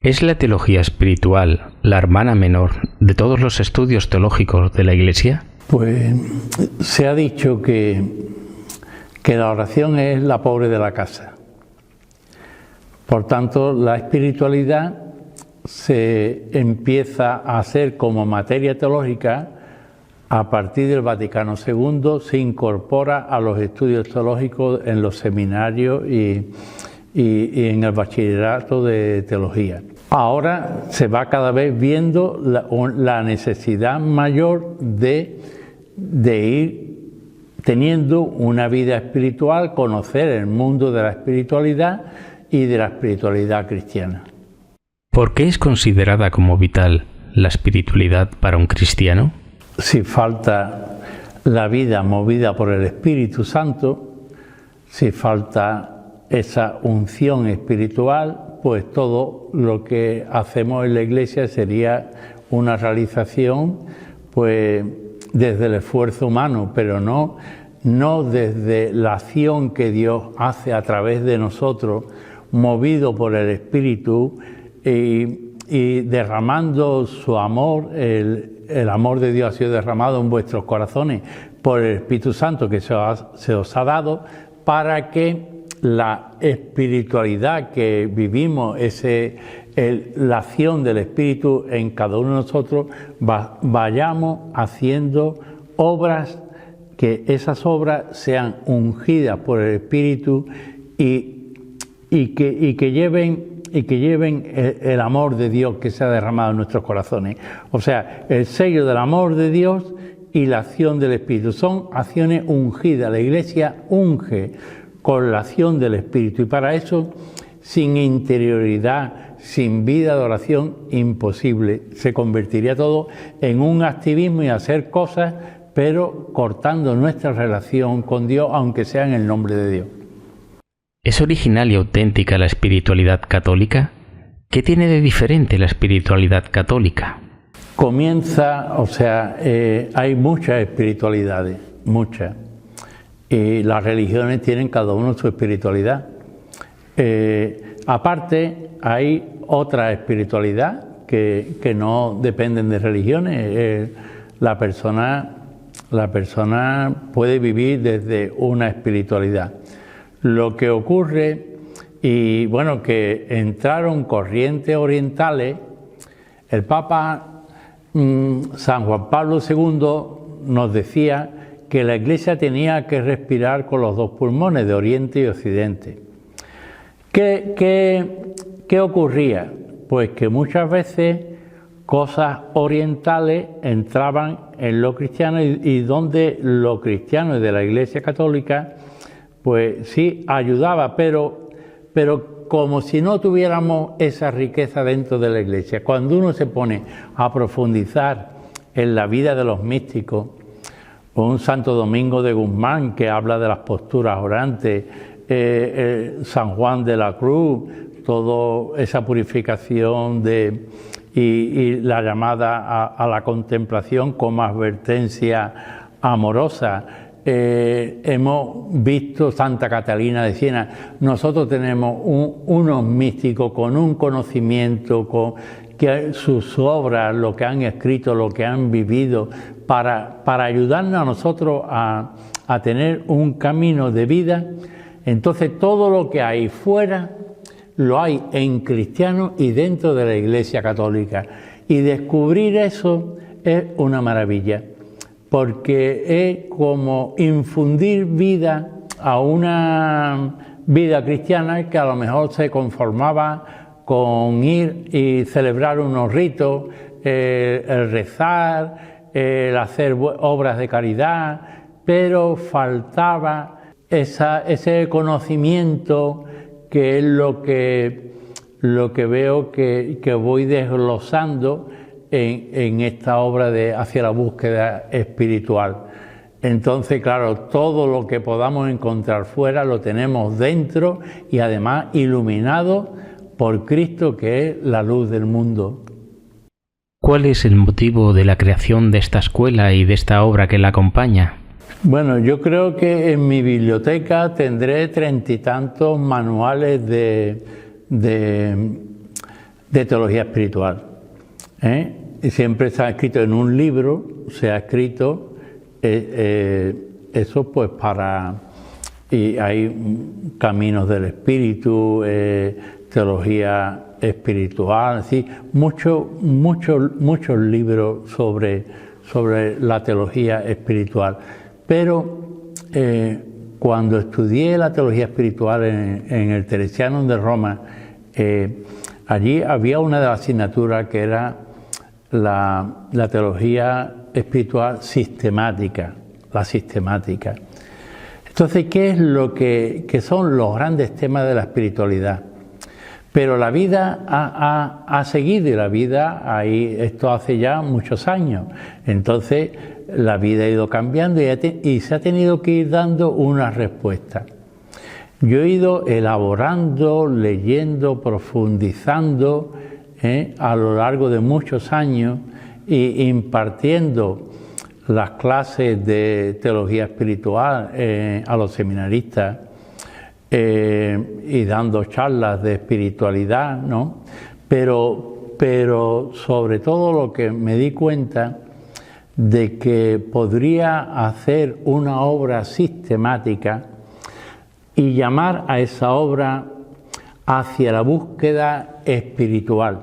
¿Es la teología espiritual la hermana menor de todos los estudios teológicos de la Iglesia? Pues se ha dicho que la oración es la pobre de la casa. Por tanto, la espiritualidad se empieza a hacer como materia teológica a partir del Vaticano II, se incorpora a los estudios teológicos en los seminarios y en el bachillerato de teología. Ahora se va cada vez viendo la necesidad mayor de ir teniendo una vida espiritual, conocer el mundo de la espiritualidad y de la espiritualidad cristiana. ¿Por qué es considerada como vital la espiritualidad para un cristiano? Si falta la vida movida por el Espíritu Santo, si falta esa unción espiritual, pues todo lo que hacemos en la Iglesia sería una realización pues desde el esfuerzo humano, pero no desde la acción que Dios hace a través de nosotros, movido por el Espíritu y derramando su amor. El amor de Dios ha sido derramado en vuestros corazones por el Espíritu Santo que se os ha dado, para que la espiritualidad que vivimos, la acción del Espíritu en cada uno de nosotros, vayamos haciendo obras, que esas obras sean ungidas por el Espíritu y que lleven el amor de Dios que se ha derramado en nuestros corazones. O sea, el sello del amor de Dios y la acción del Espíritu son acciones ungidas. La Iglesia unge con la acción del Espíritu, y para eso, sin interioridad, sin vida de oración, imposible. Se convertiría todo en un activismo y hacer cosas, pero cortando nuestra relación con Dios, aunque sea en el nombre de Dios. ¿Es original y auténtica la espiritualidad católica? ¿Qué tiene de diferente la espiritualidad católica? Hay muchas espiritualidades, muchas. Y las religiones tienen cada uno su espiritualidad. Aparte, hay otra espiritualidad que no dependen de religiones. La persona puede vivir desde una espiritualidad. Lo que ocurre, que entraron corrientes orientales. El Papa San Juan Pablo II nos decía que la Iglesia tenía que respirar con los dos pulmones, de Oriente y Occidente. ¿Qué ocurría? Pues que muchas veces cosas orientales entraban en lo cristiano y donde lo cristiano de la Iglesia Católica, pues sí ayudaba, pero como si no tuviéramos esa riqueza dentro de la Iglesia. Cuando uno se pone a profundizar en la vida de los místicos, un Santo Domingo de Guzmán que habla de las posturas orantes, San Juan de la Cruz, toda esa purificación y la llamada a la contemplación como advertencia amorosa. Hemos visto Santa Catalina de Siena. Nosotros tenemos unos místicos con un conocimiento, que sus obras, lo que han escrito, lo que han vivido, para ayudarnos a nosotros a tener un camino de vida. Entonces todo lo que hay fuera lo hay en cristianos y dentro de la Iglesia Católica. Y descubrir eso es una maravilla, porque es como infundir vida a una vida cristiana que a lo mejor se conformaba con ir y celebrar unos ritos, el rezar, el hacer obras de caridad, pero faltaba ese conocimiento, que es lo que veo que voy desglosando en esta obra de Hacia la búsqueda espiritual. Entonces, claro, todo lo que podamos encontrar fuera lo tenemos dentro y además iluminado por Cristo, que es la luz del mundo. ¿Cuál es el motivo de la creación de esta escuela y de esta obra que la acompaña? Bueno, yo creo que en mi biblioteca tendré 30 y tantos manuales de de teología espiritual. Y siempre se ha escrito en un libro, se ha escrito eso pues y hay caminos del espíritu, teología espiritual, sí, muchos libros sobre la teología espiritual. Pero cuando estudié la teología espiritual en el Teresianum de Roma, allí había una de las asignaturas que era la teología espiritual sistemática, la sistemática. Entonces, ¿qué es lo que son los grandes temas de la espiritualidad? Pero la vida ha seguido, y la vida, esto hace ya muchos años. Entonces, la vida ha ido cambiando y se ha tenido que ir dando una respuesta. Yo he ido elaborando, leyendo, profundizando a lo largo de muchos años e impartiendo las clases de teología espiritual a los seminaristas y dando charlas de espiritualidad, ¿no? Pero sobre todo lo que me di cuenta de que podría hacer una obra sistemática y llamar a esa obra hacia la búsqueda espiritual,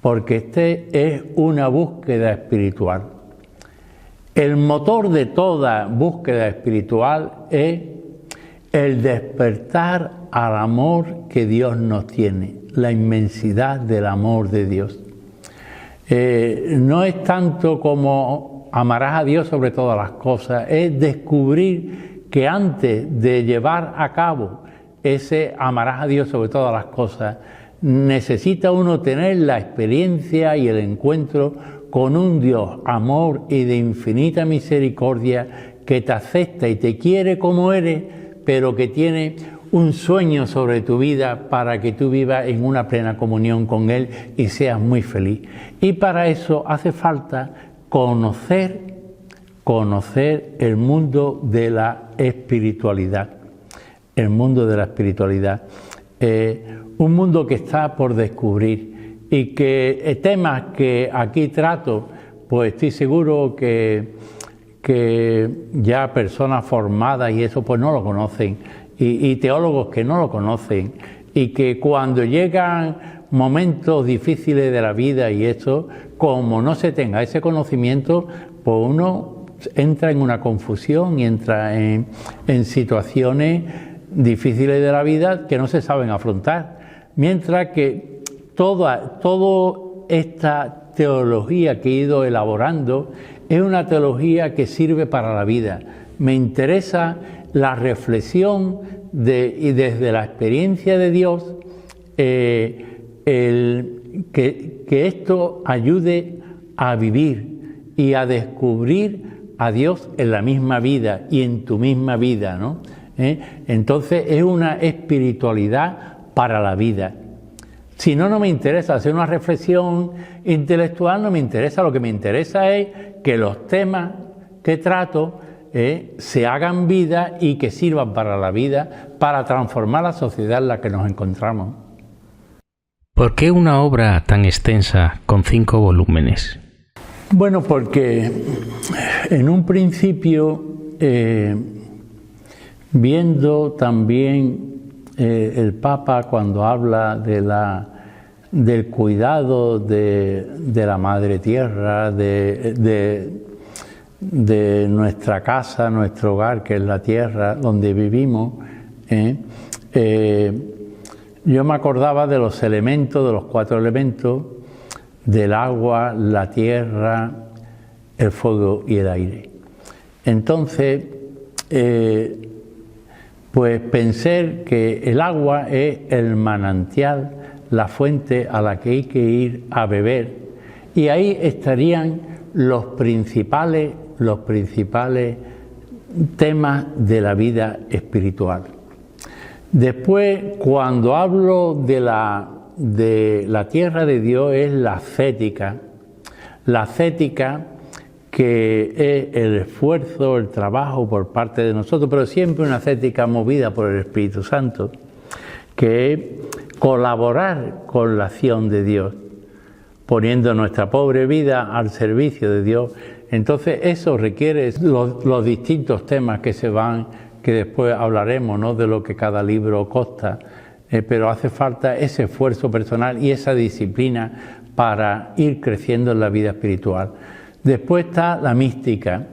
porque es una búsqueda espiritual. El motor de toda búsqueda espiritual es el despertar al amor que Dios nos tiene, la inmensidad del amor de Dios. No es tanto como amarás a Dios sobre todas las cosas, es descubrir que antes de llevar a cabo ese amarás a Dios sobre todas las cosas, necesita uno tener la experiencia y el encuentro con un Dios, amor y de infinita misericordia, que te acepta y te quiere como eres, pero que tiene un sueño sobre tu vida para que tú vivas en una plena comunión con Él y seas muy feliz. Y para eso hace falta conocer el mundo de la espiritualidad. El mundo de la espiritualidad. Un mundo que está por descubrir y que temas que aquí trato, pues estoy seguro que ya personas formadas y eso pues no lo conocen, y teólogos que no lo conocen, y que cuando llegan momentos difíciles de la vida y eso, como no se tenga ese conocimiento, pues uno entra en una confusión y entra en situaciones difíciles de la vida que no se saben afrontar. Mientras que toda esta teología que he ido elaborando es una teología que sirve para la vida. Me interesa la reflexión y desde la experiencia de Dios, que esto ayude a vivir y a descubrir a Dios en la misma vida y en tu misma vida, ¿no? Entonces es una espiritualidad para la vida. Si no, no me interesa hacer una reflexión intelectual, no me interesa. Lo que me interesa es que los temas que trato se hagan vida y que sirvan para la vida, para transformar la sociedad en la que nos encontramos. ¿Por qué una obra tan extensa con 5 volúmenes? Bueno, porque en un principio, viendo también el Papa cuando habla del cuidado de la Madre Tierra, de nuestra casa, nuestro hogar, que es la tierra donde vivimos, yo me acordaba de los elementos, de los 4 elementos, del agua, la tierra, el fuego y el aire. Entonces, pues pensé que el agua es el manantial, la fuente a la que hay que ir a beber, y ahí estarían los principales temas de la vida espiritual. Después, cuando hablo de la tierra de Dios, es la ascética que es el esfuerzo, el trabajo por parte de nosotros, pero siempre una ascética movida por el Espíritu Santo, que es colaborar con la acción de Dios, poniendo nuestra pobre vida al servicio de Dios. Entonces eso requiere los distintos temas que después hablaremos, ¿no?, de lo que cada libro consta, pero hace falta ese esfuerzo personal y esa disciplina para ir creciendo en la vida espiritual. Después está la mística.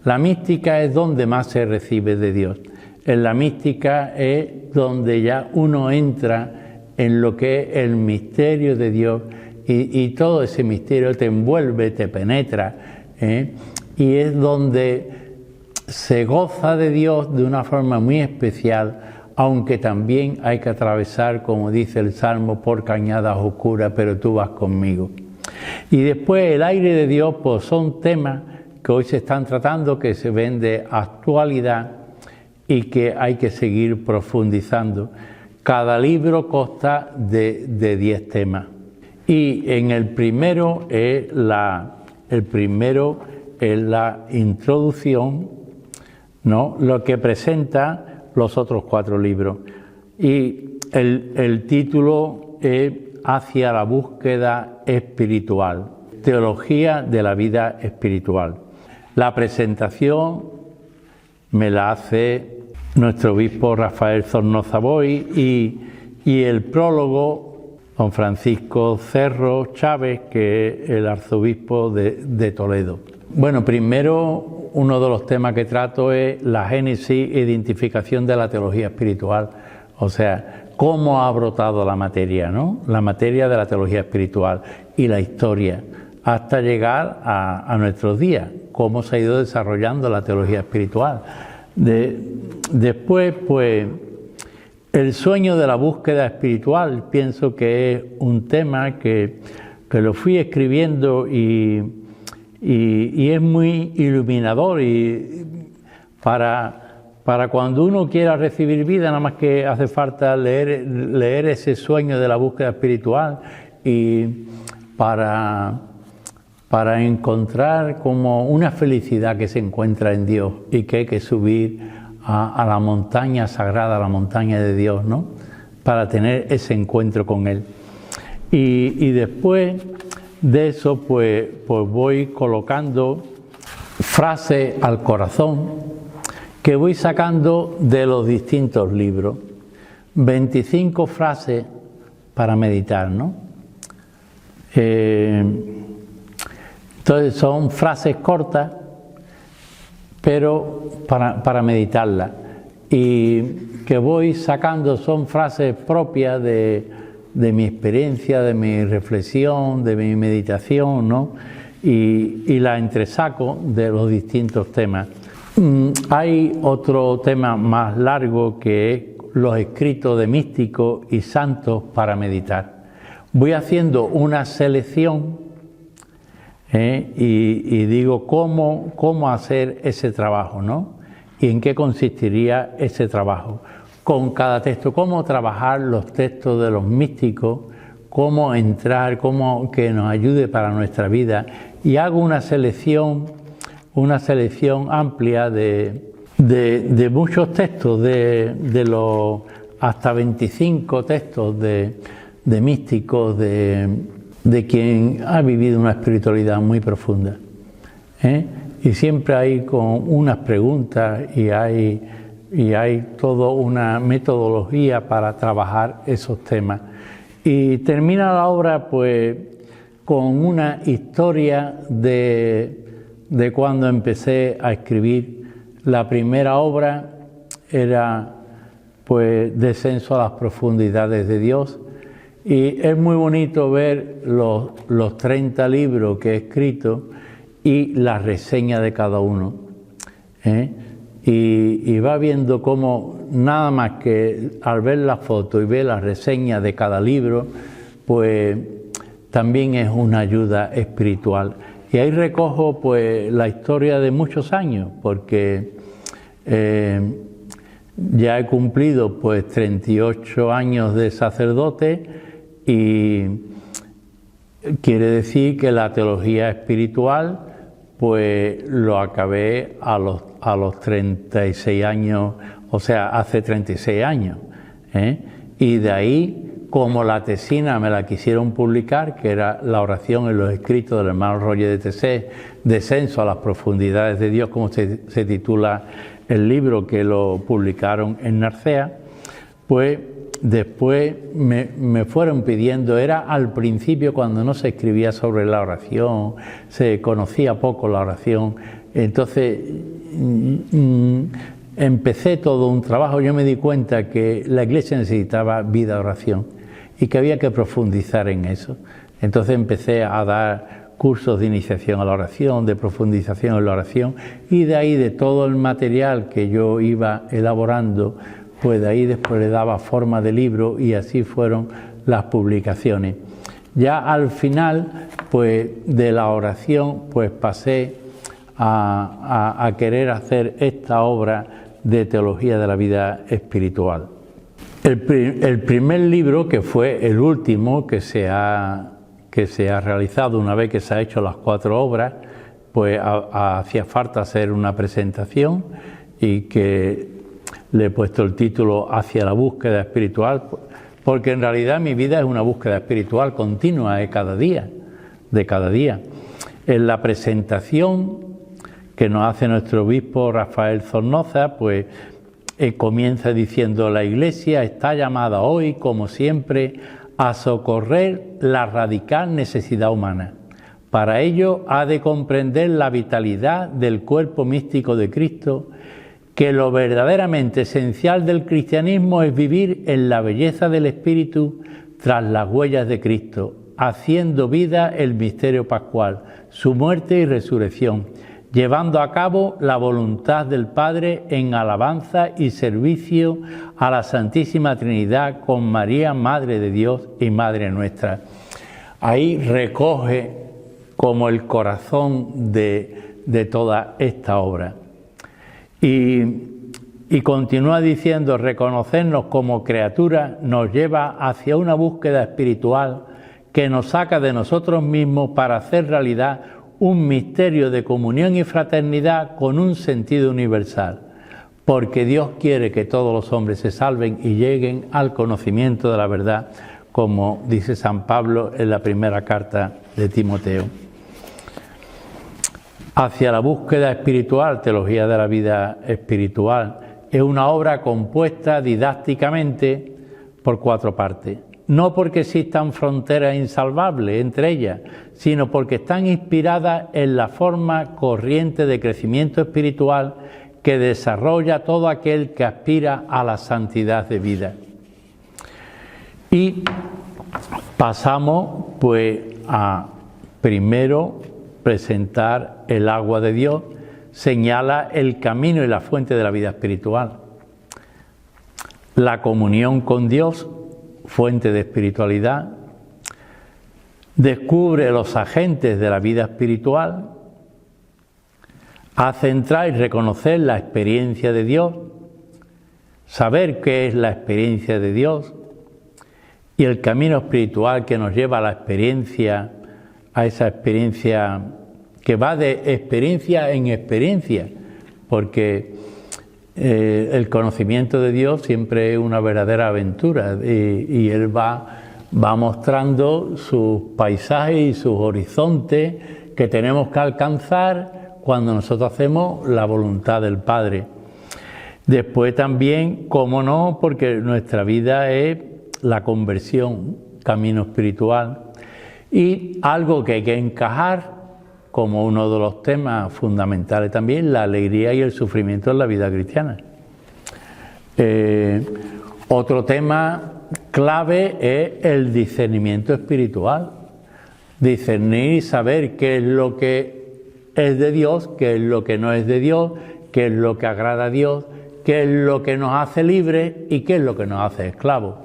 La mística es donde más se recibe de Dios. En la mística es donde ya uno entra en lo que es el misterio de Dios y todo ese misterio te envuelve, te penetra, y es donde se goza de Dios de una forma muy especial, aunque también hay que atravesar, como dice el Salmo, por cañadas oscuras, pero tú vas conmigo. Y después el aire de Dios, pues son temas que hoy se están tratando, que se ven de actualidad y que hay que seguir profundizando. Cada libro consta de 10 temas. Y en el primero es la introducción, ¿no?, lo que presenta los otros 4 libros. Y el título es Hacia la búsqueda espiritual, teología de la vida espiritual. La presentación me la hace nuestro obispo Rafael Zornoza Boy y el prólogo don Francisco Cerro Chávez, que es el arzobispo de Toledo. Bueno, primero uno de los temas que trato es la génesis e identificación de la teología espiritual, o sea, cómo ha brotado la materia, ¿no?, la materia de la teología espiritual y la historia, hasta llegar a nuestros días, cómo se ha ido desarrollando la teología espiritual. Después, pues, el sueño de la búsqueda espiritual, pienso que es un tema que lo fui escribiendo y es muy iluminador, y para cuando uno quiera recibir vida, nada más que hace falta leer ese sueño de la búsqueda espiritual, y para encontrar como una felicidad que se encuentra en Dios y que hay que subir a la montaña sagrada, a la montaña de Dios, ¿no?, para tener ese encuentro con Él. Y después de eso, pues voy colocando frases al corazón que voy sacando de los distintos libros. 25 frases para meditar, ¿no? Entonces son frases cortas, pero para meditarlas. Y que voy sacando son frases propias de mi experiencia, de mi reflexión, de mi meditación, ¿no? Y la entresaco de los distintos temas. Hay otro tema más largo que es los escritos de místicos y santos para meditar. Voy haciendo una selección y digo cómo hacer ese trabajo, ¿no? Y en qué consistiría ese trabajo. Con cada texto, cómo trabajar los textos de los místicos, cómo entrar, cómo que nos ayude para nuestra vida. Y hago una selección amplia de muchos textos, de los hasta 25 textos de místicos, de quien ha vivido una espiritualidad muy profunda. Y siempre hay con unas preguntas y hay toda una metodología para trabajar esos temas. Y termina la obra pues con una historia de cuando empecé a escribir. La primera obra era pues Descenso a las profundidades de Dios, y es muy bonito ver los 30 libros que he escrito y la reseña de cada uno, y va viendo cómo nada más que al ver la foto y ver la reseña de cada libro, pues también es una ayuda espiritual. Y ahí recojo pues la historia de muchos años, porque ya he cumplido pues 38 años de sacerdote, y quiere decir que la teología espiritual pues lo acabé a los 36 años, o sea, hace 36 años, y de ahí como la tesina me la quisieron publicar, que era la oración en los escritos del hermano Roger de Tessé, Descenso a las profundidades de Dios, como se titula el libro, que lo publicaron en Narcea, pues después me fueron pidiendo, era al principio cuando no se escribía sobre la oración, se conocía poco la oración, entonces empecé todo un trabajo. Yo me di cuenta que la Iglesia necesitaba vida de oración y que había que profundizar en eso. Entonces empecé a dar cursos de iniciación a la oración, de profundización en la oración, y de ahí, de todo el material que yo iba elaborando, pues de ahí después le daba forma de libro, y así fueron las publicaciones. Ya al final, pues de la oración, pues pasé a querer hacer esta obra de teología de la vida espiritual. El primer libro, que fue el último que se ha realizado una vez que se han hecho las 4 obras, pues hacía falta hacer una presentación, y que le he puesto el título Hacia la búsqueda espiritual, porque en realidad mi vida es una búsqueda espiritual continua, de cada día. En la presentación que nos hace nuestro obispo Rafael Zornoza, pues comienza diciendo: la Iglesia está llamada hoy, como siempre, a socorrer la radical necesidad humana. Para ello ha de comprender la vitalidad del cuerpo místico de Cristo, que lo verdaderamente esencial del cristianismo es vivir en la belleza del Espíritu tras las huellas de Cristo, haciendo vida el misterio pascual, su muerte y resurrección, llevando a cabo la voluntad del Padre en alabanza y servicio a la Santísima Trinidad con María, Madre de Dios y Madre nuestra. Ahí recoge como el corazón de toda esta obra. Y continúa diciendo: reconocernos como criaturas nos lleva hacia una búsqueda espiritual que nos saca de nosotros mismos para hacer realidad un misterio de comunión y fraternidad con un sentido universal, porque Dios quiere que todos los hombres se salven y lleguen al conocimiento de la verdad, como dice San Pablo en la primera carta de Timoteo. Hacia la búsqueda espiritual, teología de la vida espiritual, es una obra compuesta didácticamente por 4 partes. No porque existan fronteras insalvables entre ellas, sino porque están inspiradas en la forma corriente de crecimiento espiritual que desarrolla todo aquel que aspira a la santidad de vida. Y pasamos pues a primero presentar el agua de Dios, señala el camino y la fuente de la vida espiritual. La comunión con Dios, fuente de espiritualidad, descubre los agentes de la vida espiritual, hace entrar y reconocer la experiencia de Dios, saber qué es la experiencia de Dios y el camino espiritual que nos lleva a la experiencia, a esa experiencia que va de experiencia en experiencia, porque el conocimiento de Dios siempre es una verdadera aventura, y Él va mostrando sus paisajes y sus horizontes que tenemos que alcanzar cuando nosotros hacemos la voluntad del Padre. Después también, cómo no, porque nuestra vida es la conversión, camino espiritual, y algo que hay que encajar como uno de los temas fundamentales también, la alegría y el sufrimiento en la vida cristiana. Otro tema clave es el discernimiento espiritual. Discernir y saber qué es lo que es de Dios, qué es lo que no es de Dios, qué es lo que agrada a Dios, qué es lo que nos hace libres y qué es lo que nos hace esclavos,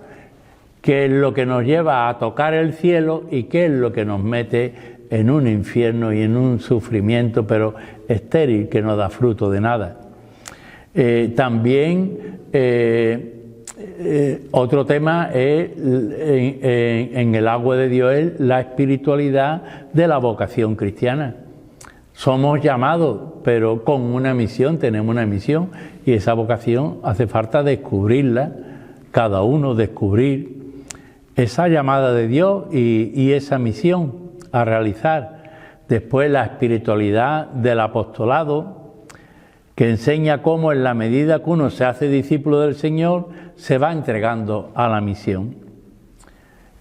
qué es lo que nos lleva a tocar el cielo y qué es lo que nos mete en un infierno y en un sufrimiento pero estéril que no da fruto de nada. También otro tema es en el agua de Dios es la espiritualidad de la vocación cristiana. Somos llamados, pero con una misión, tenemos una misión, y esa vocación hace falta descubrirla, cada uno descubrir. esa llamada de Dios y esa misión a realizar. Después la espiritualidad del apostolado, que enseña cómo en la medida que uno se hace discípulo del Señor, se va entregando a la misión.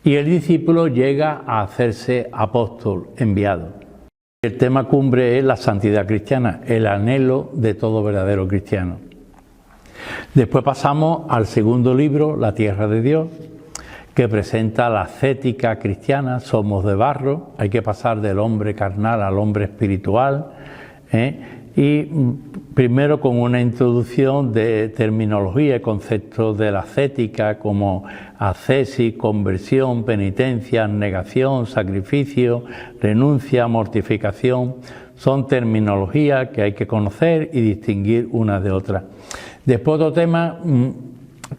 Y el discípulo llega a hacerse apóstol enviado. El tema cumbre es la santidad cristiana, el anhelo de todo verdadero cristiano. Después pasamos al segundo libro, La tierra de Dios, que presenta la ascética cristiana. Somos de barro, hay que pasar del hombre carnal al hombre espiritual, y primero con una introducción de terminología y conceptos de la ascética como ascesis, conversión, penitencia, negación, sacrificio, renuncia, mortificación. Son terminologías que hay que conocer y distinguir unas de otras. Después otro tema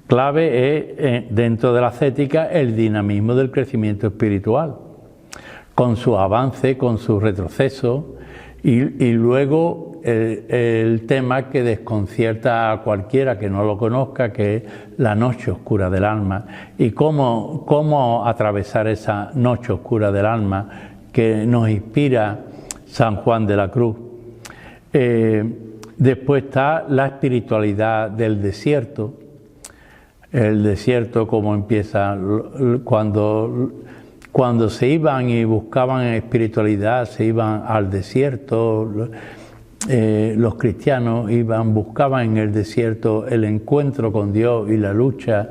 clave es, dentro de la ascética, el dinamismo del crecimiento espiritual, con su avance, con su retroceso, y luego el tema que desconcierta a cualquiera que no lo conozca, que es la noche oscura del alma, y cómo atravesar esa noche oscura del alma que nos inspira San Juan de la Cruz. Después está la espiritualidad del desierto. El desierto, como empieza cuando se iban y buscaban espiritualidad, se iban al desierto. Los cristianos buscaban en el desierto el encuentro con Dios y la lucha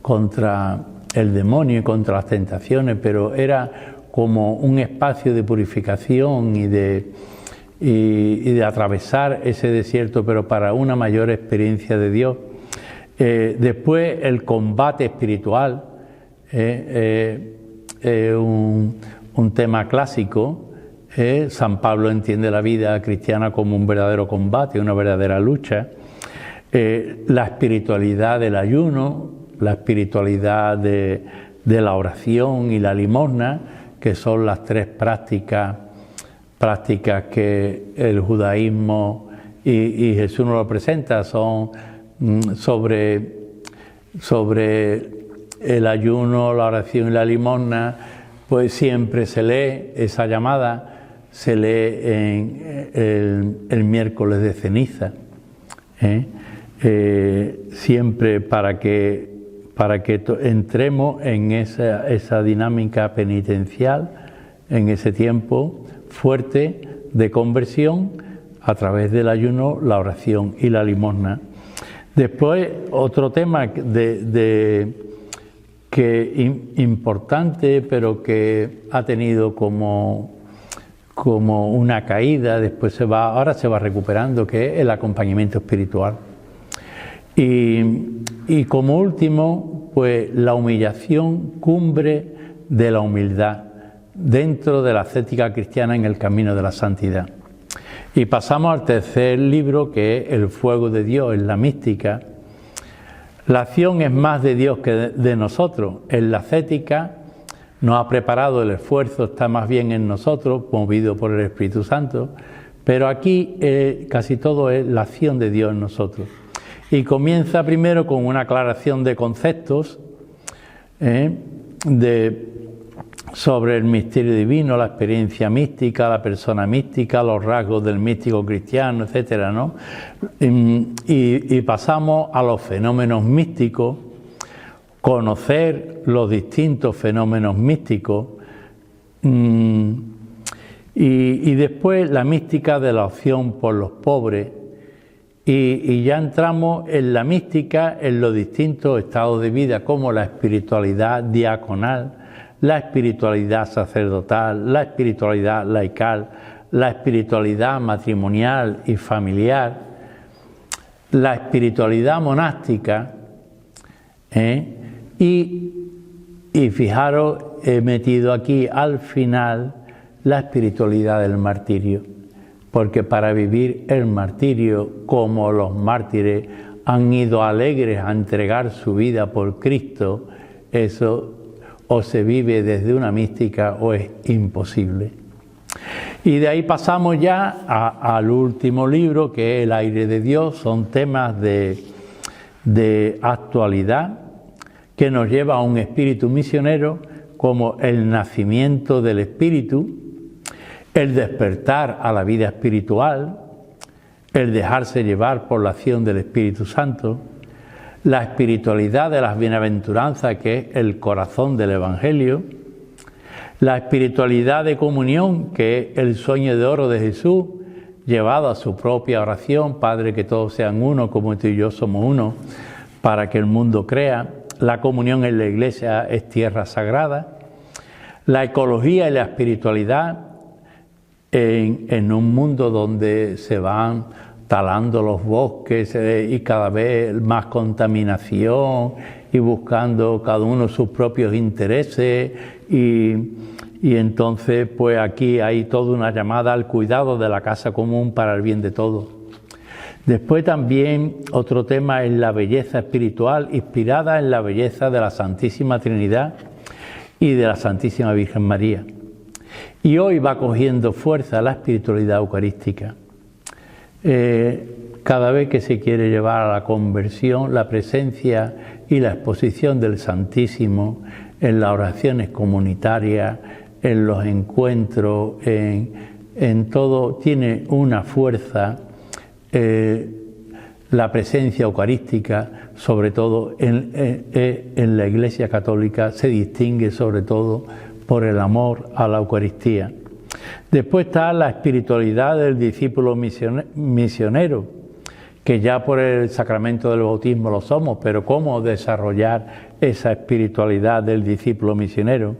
contra el demonio y contra las tentaciones, pero era como un espacio de purificación y de atravesar ese desierto, pero para una mayor experiencia de Dios. Después el combate espiritual, un tema clásico. San Pablo entiende la vida cristiana como un verdadero combate, una verdadera lucha. La espiritualidad del ayuno, la espiritualidad de la oración y la limosna, que son las tres prácticas que el judaísmo y Jesús nos lo presenta, son sobre el ayuno, la oración y la limosna. Pues siempre se lee esa llamada, se lee en el miércoles de ceniza, siempre para que entremos en esa dinámica penitencial, en ese tiempo fuerte de conversión a través del ayuno, la oración y la limosna. Después, otro tema importante, pero que ha tenido como una caída, ahora se va recuperando, que es el acompañamiento espiritual. Y como último, pues la humillación, cumbre de la humildad, dentro de la ascética cristiana en el camino de la santidad. Y pasamos al tercer libro, que es El fuego de Dios, en la mística. La acción es más de Dios que de nosotros. En la ascética nos ha preparado, el esfuerzo está más bien en nosotros, movido por el Espíritu Santo, pero aquí casi todo es la acción de Dios en nosotros. Y comienza primero con una aclaración de conceptos sobre el misterio divino, la experiencia mística, la persona mística, los rasgos del místico cristiano, etcétera, ¿no? Y pasamos a los fenómenos místicos, conocer los distintos fenómenos místicos, y después la mística de la opción por los pobres, y ya entramos en la mística en los distintos estados de vida, como la espiritualidad diaconal, la espiritualidad sacerdotal, la espiritualidad laical, la espiritualidad matrimonial y familiar, la espiritualidad monástica, y fijaros, he metido aquí al final la espiritualidad del martirio, porque para vivir el martirio como los mártires han ido alegres a entregar su vida por Cristo, eso o se vive desde una mística o es imposible. Y de ahí pasamos ya al último libro, que es El aire de Dios. Son temas de actualidad que nos lleva a un espíritu misionero, como el nacimiento del espíritu, el despertar a la vida espiritual, el dejarse llevar por la acción del Espíritu Santo, la espiritualidad de las bienaventuranzas, que es el corazón del Evangelio, la espiritualidad de comunión, que es el sueño de oro de Jesús, llevado a su propia oración: Padre, que todos sean uno, como tú y yo somos uno, para que el mundo crea. La comunión en la Iglesia es tierra sagrada. La ecología y la espiritualidad en un mundo donde se van talando los bosques y cada vez más contaminación, y buscando cada uno sus propios intereses, y entonces pues aquí hay toda una llamada al cuidado de la casa común para el bien de todos. Después también otro tema es la belleza espiritual, inspirada en la belleza de la Santísima Trinidad y de la Santísima Virgen María. Y hoy va cogiendo fuerza la espiritualidad eucarística. Cada vez que se quiere llevar a la conversión, la presencia y la exposición del Santísimo en las oraciones comunitarias, en los encuentros, en todo, tiene una fuerza. La presencia eucarística, sobre todo en la Iglesia Católica, se distingue sobre todo por el amor a la Eucaristía. Después está la espiritualidad del discípulo misionero, que ya por el sacramento del bautismo lo somos, pero ¿cómo desarrollar esa espiritualidad del discípulo misionero?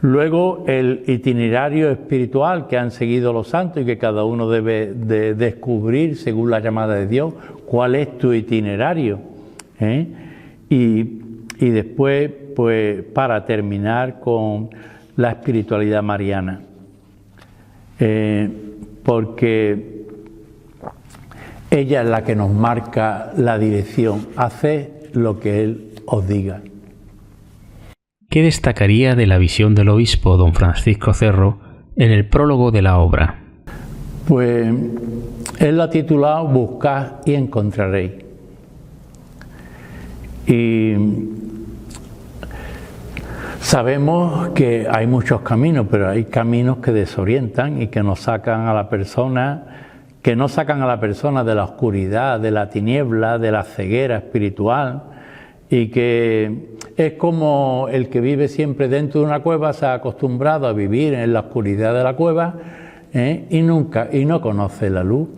Luego el itinerario espiritual que han seguido los santos y que cada uno debe de descubrir según la llamada de Dios. ¿Cuál es tu itinerario? Y después, pues, para terminar con la espiritualidad mariana. Porque ella es la que nos marca la dirección. Haced lo que Él os diga. ¿Qué destacaría de la visión del obispo don Francisco Cerro en el prólogo de la obra? Pues él lo ha titulado Buscad y encontraréis. Y sabemos que hay muchos caminos, pero hay caminos que desorientan y que nos sacan a la persona, que no sacan a la persona de la oscuridad, de la tiniebla, de la ceguera espiritual, y que es como el que vive siempre dentro de una cueva, se ha acostumbrado a vivir en la oscuridad de la cueva, y no conoce la luz,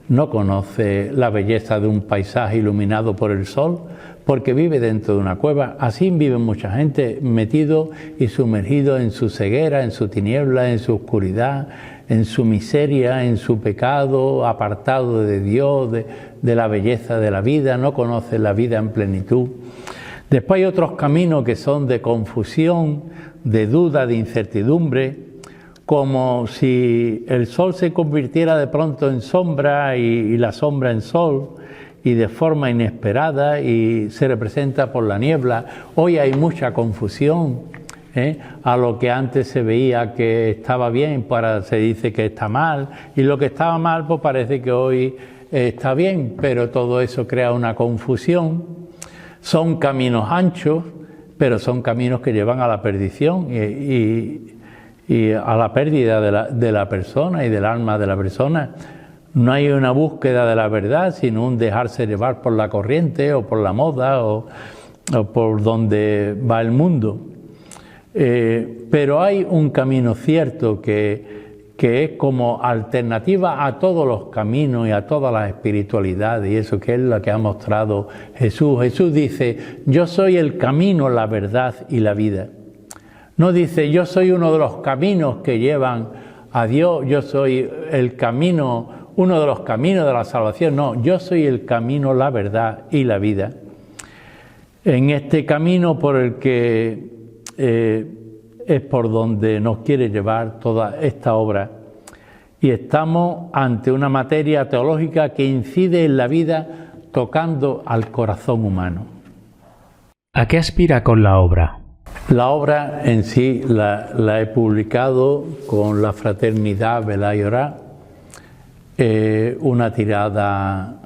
no conoce la belleza de un paisaje iluminado por el sol, porque vive dentro de una cueva. Así vive mucha gente, metido y sumergido en su ceguera, en su tiniebla, en su oscuridad, en su miseria, en su pecado, apartado de Dios, de la belleza de la vida, no conoce la vida en plenitud. Después hay otros caminos que son de confusión, de duda, de incertidumbre, como si el sol se convirtiera de pronto en sombra y la sombra en sol, y de forma inesperada, y se representa por la niebla. Hoy hay mucha confusión, a lo que antes se veía que estaba bien, para se dice que está mal, y lo que estaba mal pues parece que hoy está bien, pero todo eso crea una confusión. Son caminos anchos, pero son caminos que llevan a la perdición y a la pérdida de la persona y del alma de la persona. No hay una búsqueda de la verdad, sino un dejarse llevar por la corriente o por la moda o por donde va el mundo. Pero hay un camino cierto que es como alternativa a todos los caminos y a todas las espiritualidades, y eso que es lo que ha mostrado Jesús. Jesús dice: yo soy el camino, la verdad y la vida. No dice: yo soy uno de los caminos que llevan a Dios, yo soy el camino, uno de los caminos de la salvación. No, yo soy el camino, la verdad y la vida. En este camino por el que es por donde nos quiere llevar toda esta obra, y estamos ante una materia teológica que incide en la vida, tocando al corazón humano. ¿A qué aspira con la obra? La obra en sí la he publicado con la Fraternidad Velar y Orar, una tirada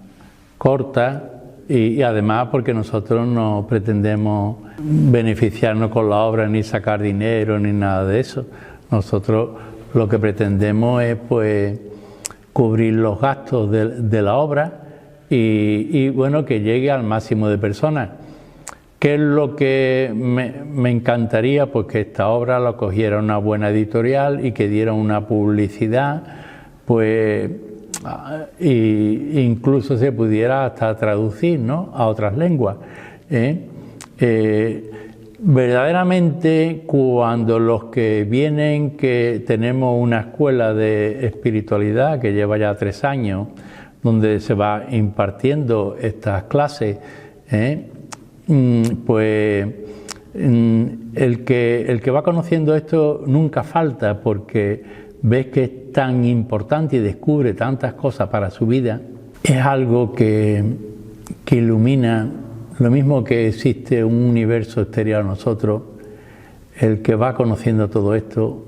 corta Y además porque nosotros no pretendemos beneficiarnos con la obra ni sacar dinero ni nada de eso. Nosotros lo que pretendemos es pues cubrir los gastos de la obra y bueno, que llegue al máximo de personas. ¿Qué es lo que me encantaría? Pues que esta obra la cogiera una buena editorial y que diera una publicidad, pues incluso se pudiera hasta traducir, ¿no?, a otras lenguas. Verdaderamente, cuando los que vienen, que tenemos una escuela de espiritualidad que lleva ya 3 años, donde se va impartiendo estas clases, pues el que va conociendo esto nunca falta, porque ves que es tan importante y descubre tantas cosas para su vida. Es algo que ilumina, lo mismo que existe un universo exterior a nosotros. El que va conociendo todo esto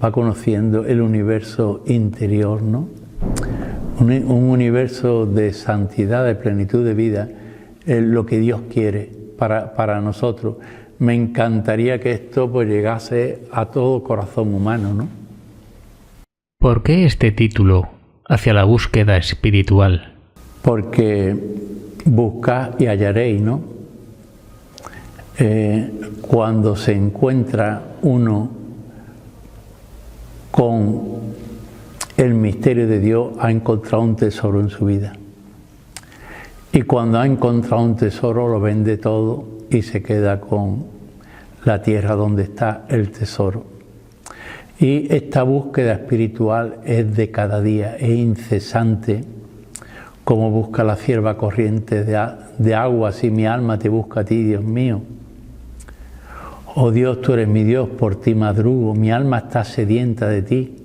va conociendo el universo interior, ¿no? Un universo de santidad, de plenitud de vida, lo que Dios quiere para nosotros. Me encantaría que esto pues llegase a todo corazón humano, ¿no? ¿Por qué este título, Hacia la búsqueda espiritual? Porque buscad y hallaréis, ¿no? Cuando se encuentra uno con el misterio de Dios, ha encontrado un tesoro en su vida. Y cuando ha encontrado un tesoro, lo vende todo y se queda con la tierra donde está el tesoro. Y esta búsqueda espiritual es de cada día, es incesante, como busca la cierva corriente de agua, si mi alma te busca a ti, Dios mío. Oh Dios, tú eres mi Dios, por ti madrugo, mi alma está sedienta de ti,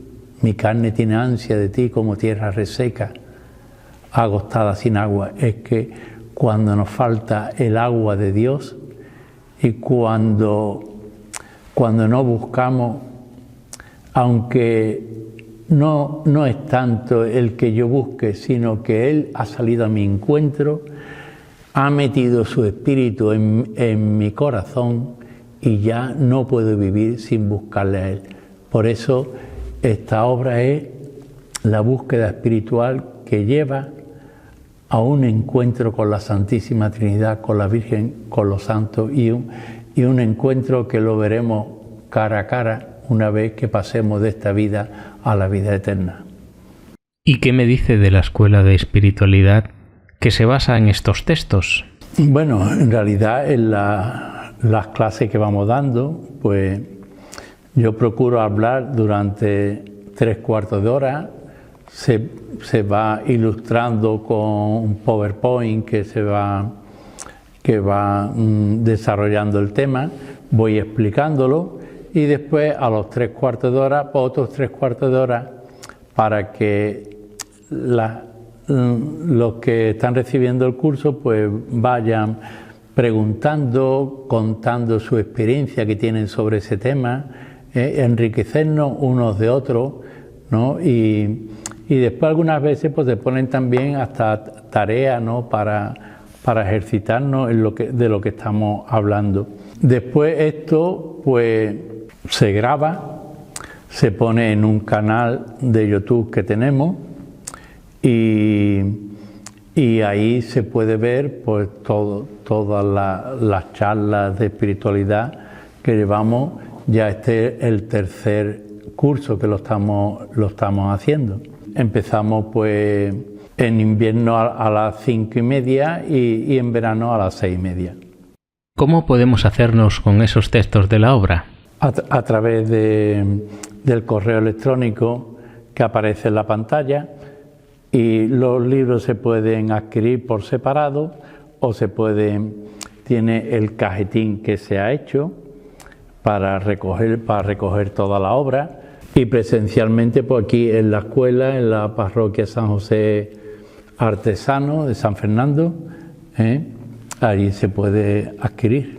mi carne tiene ansia de ti como tierra reseca, agostada sin agua. Es que cuando nos falta el agua de Dios y cuando no buscamos, aunque no es tanto el que yo busque, sino que Él ha salido a mi encuentro, ha metido su espíritu en mi corazón y ya no puedo vivir sin buscarle a Él. Por eso esta obra es la búsqueda espiritual que lleva a un encuentro con la Santísima Trinidad, con la Virgen, con los santos y un encuentro que lo veremos cara a cara una vez que pasemos de esta vida a la vida eterna. ¿Y qué me dice de la escuela de espiritualidad que se basa en estos textos? Bueno, en realidad en las clases que vamos dando, pues yo procuro hablar durante 3/4 de hora, se va ilustrando con un PowerPoint que va desarrollando el tema, voy explicándolo y después a los 3/4 de hora, otros 3/4 de hora, para que los que están recibiendo el curso pues vayan preguntando, contando su experiencia que tienen sobre ese tema, enriquecernos unos de otros, ¿no? Y después algunas veces pues se ponen también hasta tareas, ¿no?, para ejercitarnos de lo que estamos hablando. Después esto pues se graba, se pone en un canal de YouTube que tenemos y ahí se puede ver pues todas las charlas de espiritualidad que llevamos. Ya este es el 3er curso que lo estamos haciendo. Empezamos pues en invierno a las 5:30 y en verano a las 6:30. ¿Cómo podemos hacernos con esos textos de la obra? A través del correo electrónico que aparece en la pantalla, y los libros se pueden adquirir por separado o tiene el cajetín que se ha hecho para recoger toda la obra, y presencialmente pues aquí en la escuela, en la parroquia San José Artesano de San Fernando, allí se puede adquirir.